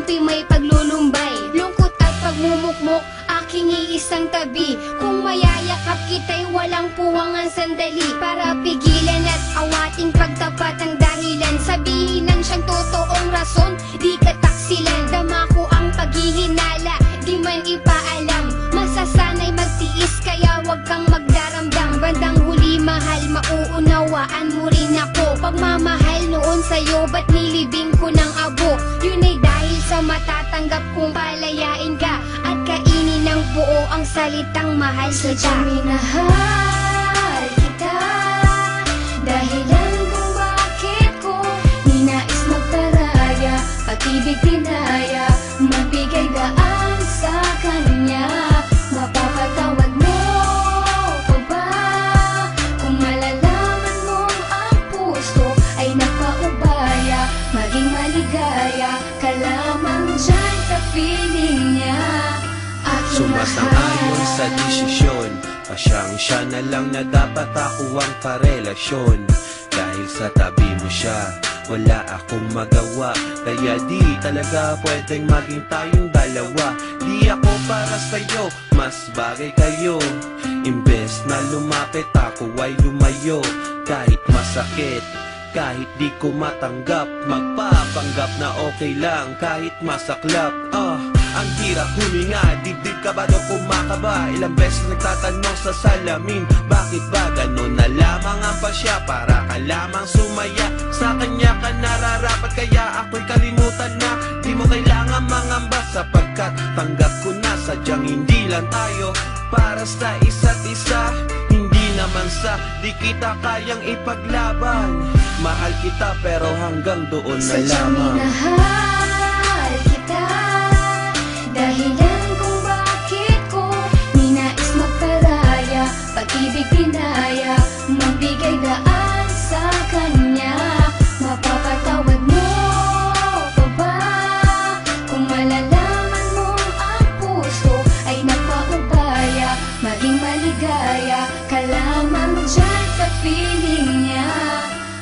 kakampi may paglulumbay. Lungkot at pagmumukmok, aking iisang tabi. Kung mayayakap kita'y walang puwangan sandali, para pigilan at awating pagtapat ang dahilan. Sabihin ng siyang totoong rason, di ka taksilan. Dama ko ang paghihinala, di man ipaalam. Masasanay magtiis kaya wag kang magdaramdam. Bandang huli mahal, mauunawaan mo rin ako. Pagmamahal noon sa'yo, ba't nilibing ko ng abo? Yun ay dahil sa matatanggap kong palayain ka at kainin ng buo ang salitang mahal kita. Sadyang minahal kita, dahilan kung bakit ko ninais magparaya, pag-ibig pinaya, magbigay daan sa kanya. Mapapatawad mo pa ba kung malalaman mong ang puso ay nagpaubaya? Maging maligaya ka lamang dyan sa feeling niya. Sumasang-ayon sa desisyon, pasyang-siya na lang na dapat ako ang karelasyon. Dahil sa tabi mo siya, wala akong magawa, kaya di talaga pwedeng maging tayong dalawa. Di ako para sa'yo, mas bagay kayo. Imbes na lumapit ako ay lumayo. Kahit masakit, kahit di ko matanggap, magpapanggap na okay lang kahit masaklap. Ang hirap huminga, dibdib ka ba daw kumakaba? Ilang beses nagtatanong sa salamin, bakit ba ganon na lamang ang pasya? Para ka lamang sumaya, sa kanya ka nararapat, kaya ako'y kalimutan na. Di mo kailangan mangamba sapagkat tanggap ko na sadyang hindi lang tayo para sa isa't isa. Hindi naman sa di kita kayang ipaglaban. Mahal kita pero hanggang doon na Sadyang lamang. minahal kita, dahilan kung bakit ko ninais magparaya, pag-ibig pinaya, magbigay daan sa kanya. Mapapatawad mo pa ba kung malalaman mong ang puso ay nagpaubaya? Maging maligaya ka lamang dyan sa feeling niya.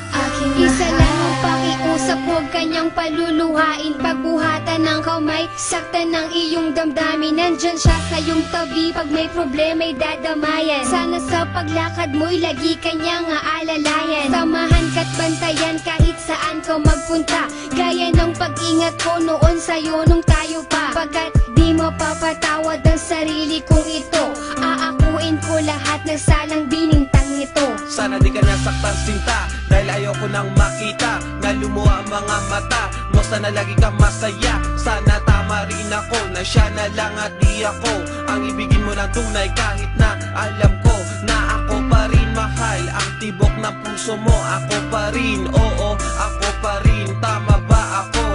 Aking Isa mahal, lang ang pakiusap, huwag kanyang paluluhain. Pagbuhatan ng kamay, saktan ng iyong damdamin. Nandyan siya sa iyong tabi, pag may problema'y dadamayan. Sana sa paglakad mo'y lagi kanyang aalalayan. Samahan ka't bantayan kahit saan ka magpunta, gaya ng pag-ingat ko noon sa'yo nung tayo pa. Pagkat di mapapatawad ang sarili kong ito, aakuin ko lahat ng salang binintang nito. Sana di ka nasaktan sinta, dahil ayoko nang makita na lumuha ang mga mata mo. Sana lagi ka masaya, sana tama rin ako na siya na lang at di ako ang ibigin mo ng tunay. Kahit na alam ko na ako pa rin mahal, ang tibok ng puso mo ako pa rin. Oo, ako pa rin, tama ba ako?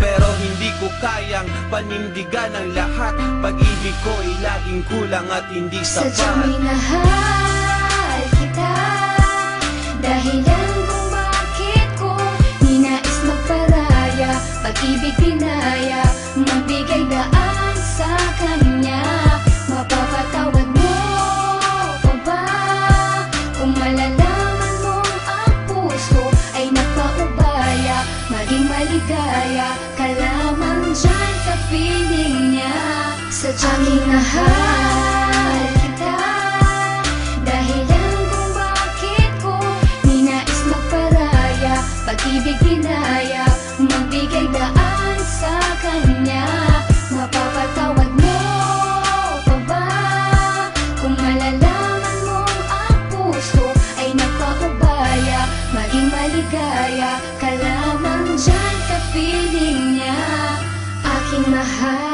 Pero hindi ko kayang panindigan ang lahat. Pag-ibig ko ay laging kulang at hindi sadyang sapat. minahal kita, dahilan kung bakit ko ninais magparaya, pag-ibig pinaya, magbigay daan sa kanya. Mapapatawad mo pa ba kung malalaman mong ang puso ay nagpaubaya? Maging maligaya ka lamang dyan sa feeling niya. Sadyang mahal kita, dahilan kung bakit ko ninais magparaya, pag-ibig pinaya, magbigay daan sa kanya. Mapapatawad mo pa ba kung malalaman mong ang puso ay nagpaubaya? Maging maligaya ka lamang dyan sa feeling niya. Aking mahal,